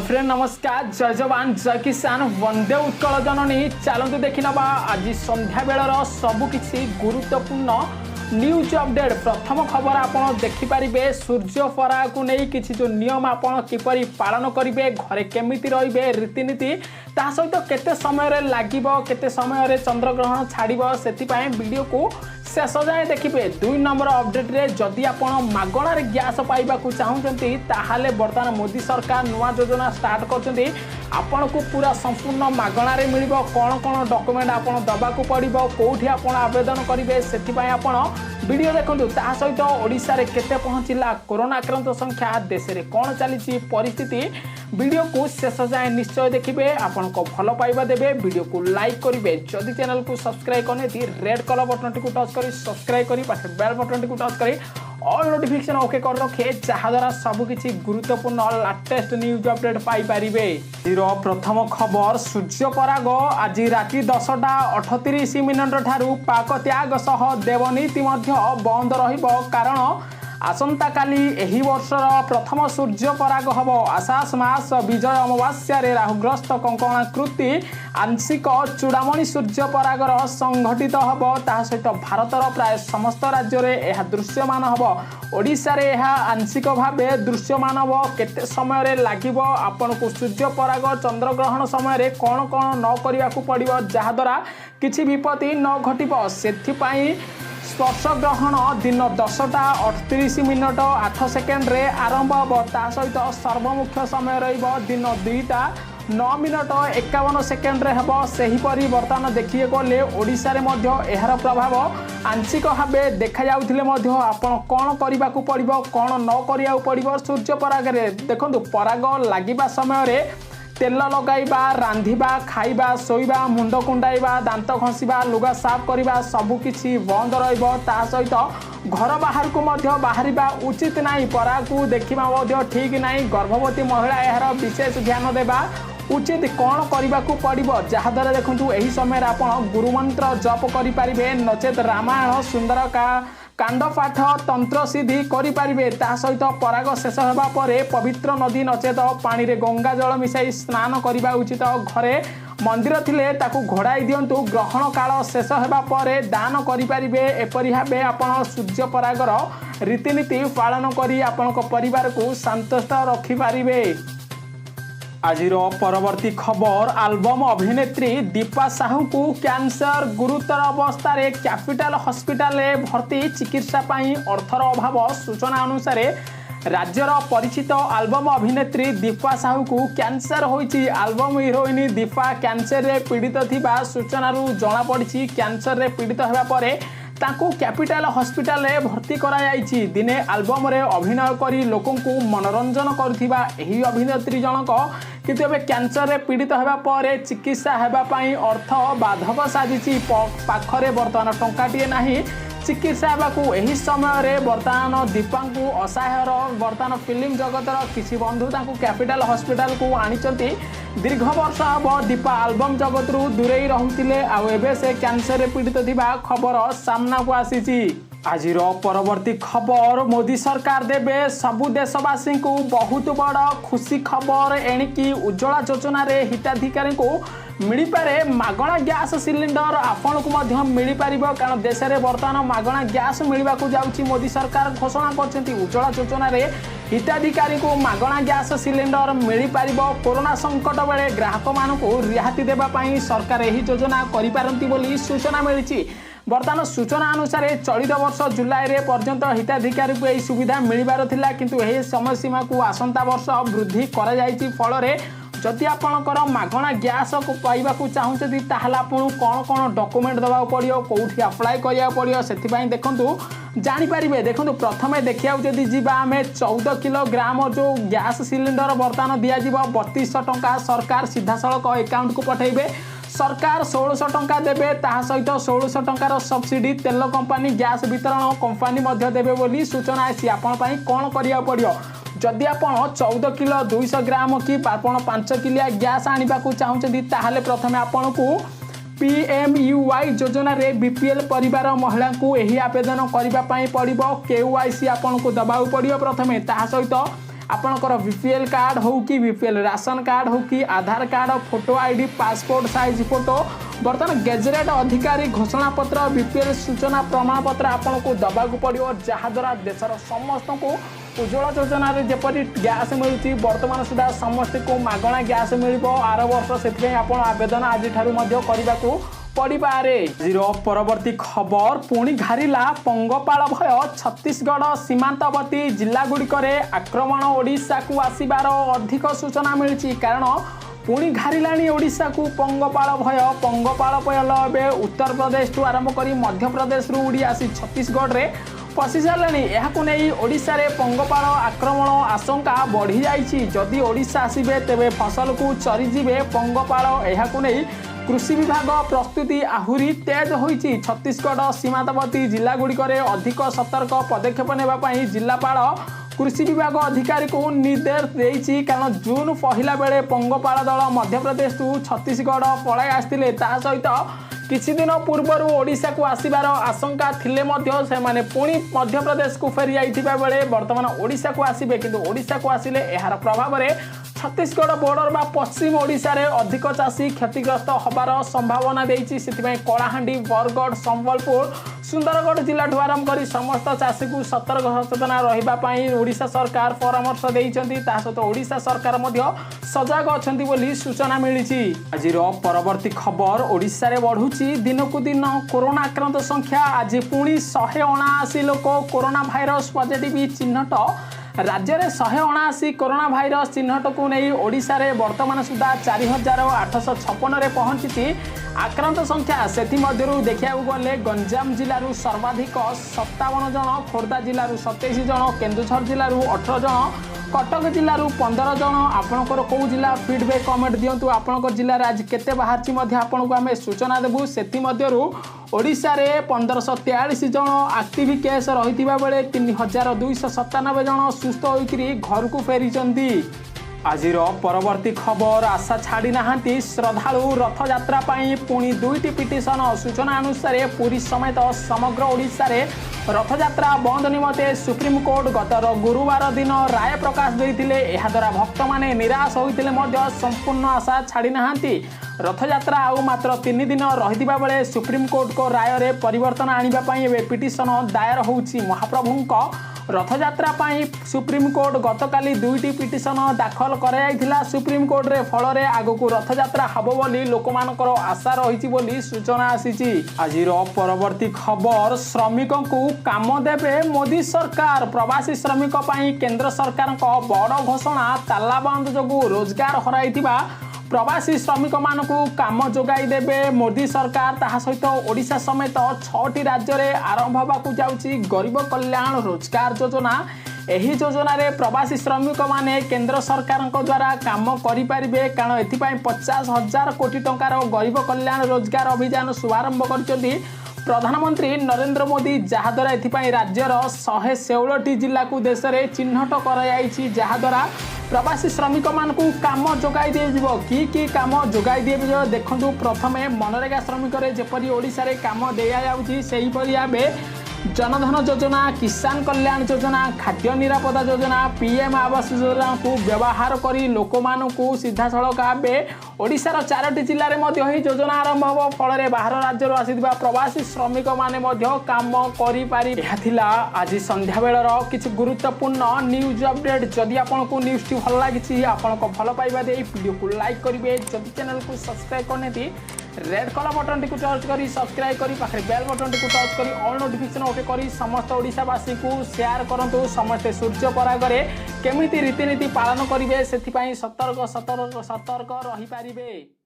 Hi friend नमस्कार जय जवान जय किसान वंदे उत्कल जननी चलतु देखी नवा आज संध्या बेलर सबुकिछि गुरुत्वपूर्ण न्यूज अपडेट। प्रथम खबर आपन देखिपारे सूर्यपरा को नहीं किसी जो नियम आपन किपरि पालन करेंगे घरे केमिति रहिबे रीतिनीति ता सहित केते समय लागिबो केते समय चंद्रग्रहण छाड़िबो सेतिपाई वीडियो को शेष जाए देखिए। 2 नंबर अपडेट रे जदि आपण मागणार गैस पाइबा चाहूँगी ताहले बर्तमान मोदी सरकार नुआ योजना स्टार्ट करछन्ती आपण को पूरा संपूर्ण मागणार मिलिबो। कौन कौन डॉक्यूमेंट आपण दबाकू पड़िबो कोठी आपण आवेदन करेंगे सेतिपाई आपण वीडियो देखंतु। ता सहित ओडिसा रे केते पहुँचला कोरोना आक्रांत संख्या देश रे कौन चली परिस्थिति वीडियो को शेष जाए निश्चय देखिए। आपण को भल पाइबा देबे वीडियो को लाइक करेंगे जदि चैनल को सब्सक्राइब करने थी red colour button T touch करी सब्सक्राइब करी पाछे बेल बटन टी टच करी ऑल नोटिफिकेशन ओके कर रखे जहाद्वारा सबकिछि गुरुत्वपूर्ण लेटेस्ट न्यूज अपडेट पाई पारिबे। प्रथम खबर सूर्यपराग आज राति 10:38 ठारू पाक त्याग सह देवनीति मध्य बंद रहिबो कारण आसंता काली एही वर्षर प्रथम सूर्यपराग हब। आषाढ़ मास विजय अमावास्या राहुग्रस्त कंकणाकृति आंशिक चूड़ामणि सूर्यपरागर संघटित हब। ता सहित भारतर प्राय समस्त राज्य में यह दृश्यमान हब। ओडिशा रे यह आंशिक भाव दृश्यमान हब। केते समय लागिबो आपण को सूर्यपराग चंद्रग्रहण समय कौन कौन न करिया को पड़िबो जहाद्वारा किछि विपत्ति न घटिबो सेथिपाई स्पर्श ग्रहण दिन 10:38 रे आरंभ हम। ता सहित सर्वमुख्य समय दिन 2:09:51 रे हम। सेहीपरि बर्तमान देखिए गले ओडिशा रे मध्य एहार प्रभाव आंशिक भाव देखा जाउथिले मध्य आपण कौन करने को पड़िबो कौन न करिया पड़िबो सूर्यपराग रे देखंतु पराग लागिबा समय रे तेल लगाइबा रांधिबा खाइबा शोइबा मुंड कुंडाइबा दांत घसीबा लुगा साफ करबा सबकिछि बंद रहिबो। ता सहित घर बाहर को मध्य बाहरिबा उचित नाही परा को देखिबा मध्य ठीक नाही। गर्भवती महिला यार विशेष ध्यान देबा उचित कौन करने को पड़िबो जहाद्वारा देखंतु एही समय आपण गुरुमंत्र जप करि पारिबे नचेत रामायण सुंदर कांड पाठ तंत्र सिद्धि करि पारिबे। ता सहित पराग शेष होगा पर पवित्र नदी नचेत पानी रे गंगा जल मिसाई स्नान करने उचित। घरे मंदिर थिले ताकू घोड़ाई दियंतु ग्रहण काल शेष होगा पर दान करि पारिबे। एपरि भाबे आपण सूर्यपरागर रीतिनीति पालन करी आपण परिवार को संतुष्ट रखि पारिबे। आज परवर्ती खबर एल्बम अभिनेत्री दीपा साहू को कैंसर गुरुतर अवस्था रे कैपिटल हॉस्पिटल रे भर्ती चिकित्सा पाई अर्थर अभाव। सूचना अनुसार राज्यर परिचित एल्बम अभिनेत्री दीपा साहू को कैंसर होइछि। एल्बम हिरोइन दीपा कैंसर रे पीड़ित थिबा सूचना जना पड़ी। कैंसर रे पीड़ित होगा पर ताकू कैपिटल हॉस्पिटल रे भर्ती करा जाइछि। दिने एल्बम रे अभिनय करी लोकों को मनोरंजन करुथिबा एही अभिनेत्री जनक किंतु एबे कैंसर रे पीड़ित होगा पर चिकित्सा हेबा पई अर्थ बाधक साजिछि। पाखरे बर्तमान टंकाटिए नाही चिकित्सा हेबाकू एही समय रे बर्तमान दीपांकु असहायर बर्तमान फिल्म जगतर किसी बंधु तांकू कैपिटल हॉस्पिटल को आनिचंती। दीर्घ वर्ष हम दीपा एल्बम जगत रु दूरे रहउतिले आउ एबे से कैंसर रे पीड़ित थिबा खबर सामना को आसीछि। आज परवर्ती खबर मोदी सरकार देबे सबु देशवासी को बहुत बड़ खुशी खबर। एणिकी उज्ज्वला योजना रे हिताधिकारी को मिल पारे मागणा गैस सिलिंडर आपण को मध्य मिल पारिबो कारण देश में बर्तमान मागणा गैस मिलवा को जाउची। मोदी सरकार घोषणा करछंती उज्ज्वला योजना रे हिताधिकारी को मागणा गैस सिलिंडर मिल पारिबो। कोरोना संकट बेले ग्राहक मानकू रिहाती देबा पई सरकार एही योजना करि पारंती बोली सूचना मिलिछि। बर्तमान सूचना अनुसार चलित वर्ष जुलाई रे पर्यंत हिताधिकारी को यही सुविधा मिलबार थिला किंतु एही समय सीमा को आसंता वर्ष वृद्धि करा जायछि। फल रे जदि आपणकर मागणा गैस को पाइबा चाहूँगी ताहले आपन कौन कौन डॉक्यूमेंट दबा पड़ो कौटी अप्लाई करिया पड़ो से देखंतु जानीपारे। देखो प्रथमे देखिया जदि जीवा आम 14 किलोग्राम जो गैस सिलिंडर बर्तमान दिज्व 3200 टंका सरकार सीधा सड़क अकाउंट को पठेबे। सरकार 1600 टंका देबे ता सहित 1600 टंकार सब्सिडी तेल कंपनी गैस वितरण कंपनी मध्य देबे बोली सूचना आसी। आपण पई कोन करिया पड़ियो जदि आपण 14 किलो 200 ग्राम कि आपण 5 किलिया गैस आनिबा को चाहूँगी ताहले प्रथमे आपण को PMUY योजना रे बीपीएल परिवार महिला को यही आवेदन करने पड़ो। KYC आपन को दबाऊ पड़ो प्रथमे ता सहित आपणकर बीपीएल कार्ड हो कि बीपीएल राशन कार्ड हो कि Aadhaar card photo ID passport size photo बर्तमान गेजेटेड अधिकारी घोषणा पत्र बीपीएल सूचना प्रमाण पत्र आपन को दबाक पड़ो जहाद्वारा देशर समस्त को उज्ज्वला योजना जपरी गैस मिलूँ बर्तमान सुधा समस्त को मागणा गैस मिल आर वर्ष से आवेदन आज करने को पड़े। परवर्ती खबर पुणी घारिला पंगपाल भय छत्तीसगढ़ सीमांतवर्ती जिला गुड़िक आक्रमण ओडिशा को आसबार अधिक सूचना मिली कारण पुणी घारिलाणी ओडिशा को पंगपाल भयल ए उत्तर प्रदेश ठू आरंभ कर मध्य प्रदेश उड़ी आसी छत्तीसगढ़ में पशि सारे नहीं ओडिशा रे पंगपाल आक्रमण आशंका बढ़ी जाइछि जदि ओडिशा आसबे तेबे फसल को चरीजे पंगपाल यहाकु नहीं कृषि विभाग प्रस्तुति आहरी तेज होइछि। छत्तीसगढ़ सीमांतवर्ती जिला गुड़िक अधिक सतर्क पदक्षेप नेबापई जिलापाल कृषि विभाग अधिकारी को निर्देश देइछि कारण जून पहला बेले पंगपाल दल मध्यप्रदेश छत्तीसगढ़ पलाई आसते ता सहित किछि दिन पूर्वर ओडिशा को आसबार आशंका थिले मध्य से माने पुणी मध्यप्रदेश को फेरी जाइथिबा बेले वर्तमान ओडिशा को आसीबे किंतु ओडिशा को आसिले एहार प्रभाव रे छत्तीसगढ़ बॉर्डर बा पश्चिम ओडिशा रे अधिक चाषी क्षतिग्रस्त होबार संभावना देइछि सेतिपई कलाहांडी बरगढ़ संबलपुर सुंदरगढ़ जिला ठू आरंभ कर समस्त चाषी को सतर्क सचेतन रहिबा पई ओडिशा सरकार परामर्श देइछन्ती ता सहित ओडिशा सरकार मध्य सजग अछन्ती बोली सूचना मिलिछि। आजिर परवर्ती खबर ओडिशा रे बढ़ुछि दिनकु दिन कोरोना आक्रांत संख्या आज पुणी 179 लोक कोरोना भाइरस पॉजिटिव चिन्हट राज्य में 179 कोरोना भाइरस चिन्हट को नहीं ओडिशा रे वर्तमान सुधा 4856 पहुंची आक्रांत संख्या से देखा गले गंजाम जिलूर सर्वाधिक 57 जन खोर्धा जिलूर 27 जन केन्दुझर जिलूर 18 जन कटक जिलूर 15 जन आपणकर कौ जिला फीडबैक कमेंट दिंतु आपणकर जिले आज केते बाहर आपन को आम सूचना देबू सेति ओडिशा रे 1543 जन एक्टिव केस रही बेले 3297 जन सुस्थ होकर घर को फेरी। आजिर परवर्ती खबर आशा छाड़ी नाहांती श्रद्धालु रथ यात्रा पुणी 2टी पिटिशन सूचना अनुसार पुरी समेत समग्र ओडिशा रे रथ यात्रा बंद निमते सुप्रीम कोर्ट गत गुरुवार दिन राय प्रकाश देइथिले एहा द्वारा भक्त माने निराश होइथिले मध्य संपूर्ण आशा छाड़ी नाहांती रथ यात्रा आउ मात्र 3 दिन रहिथिबा बेले सुप्रीम कोर्ट को राय रे परिवर्तन आनिबा पई एबे पिटिशन दायर होउछि। महाप्रभुंको रथ यात्रा सुप्रीम कोर्ट गतकाली 2टी पिटिशन दाखल कराइथिला सुप्रीम कोर्ट रे फल रे आगकू रथ यात्रा हबो बोली लोकमानकर आशा रहिछि बोली सूचना आसीछि। आजिर परवर्ती खबर श्रमिकों को काम देबे मोदी सरकार प्रवासी श्रमिक पई केंद्र सरकार को बड़ घोषणा तालाबंद जोगु रोजगार हराइथिबा प्रवासी श्रमिक मानकू काम जोगाई देबे मोदी सरकार ताहा सहित ओडिशा समेत 6टी राज्य रे आरंभ होबाकू जाउछि गरीब कल्याण रोजगार योजना। एही योजना रे प्रवासी श्रमिक माने केंद्र सरकार द्वारा काम करि परिबे कारण एथिपई 50,000 कोटी टंकार गरीब कल्याण रोजगार अभियान शुभारंभ करछन्ती प्रधानमंत्री नरेंद्र मोदी जहाद्वारा एथिपई राज्यर 116टी जिला को देश में चिन्हट कर जहाद्वारा प्रवासी श्रमिक मानकू काम जोगाई दियो कि काम जोगाई दियो देखंतु प्रथमे मनरेगा श्रमिक जेपरी ओडिशा रे काम दिया जाउछि सेही परि आबे जनधन योजना किसान कल्याण योजना खाद्य निरापदा योजना पीएम आवास योजना को व्यवहार करी लोक मानकू सीधा सड़क भावे ओडिशार 4टी जिले में योजना आरंभ हो फल बाहर राज्य आसीथिबा प्रवासी श्रमिक माने काम करि पारि। आज संध्या बेलर किछि गुरुत्वपूर्ण न्यूज अपडेट जदि आपको न्यूज टी भल लगी आपको भल पाइबा दे वीडियो को लाइक करेंगे जदि चैनल को सब्सक्राइब करने red colour button T touch करी सब्सक्राइब करी पाखे बेल बटन टी टच करी ऑल नोटिफिकेशन ओके करी समस्त ओडिशावासी को शेयर करंतु समस्त सूर्य परागरे केमिति रीतिनीति पालन करिवे सेथिपई सतर्क रही पारिबे।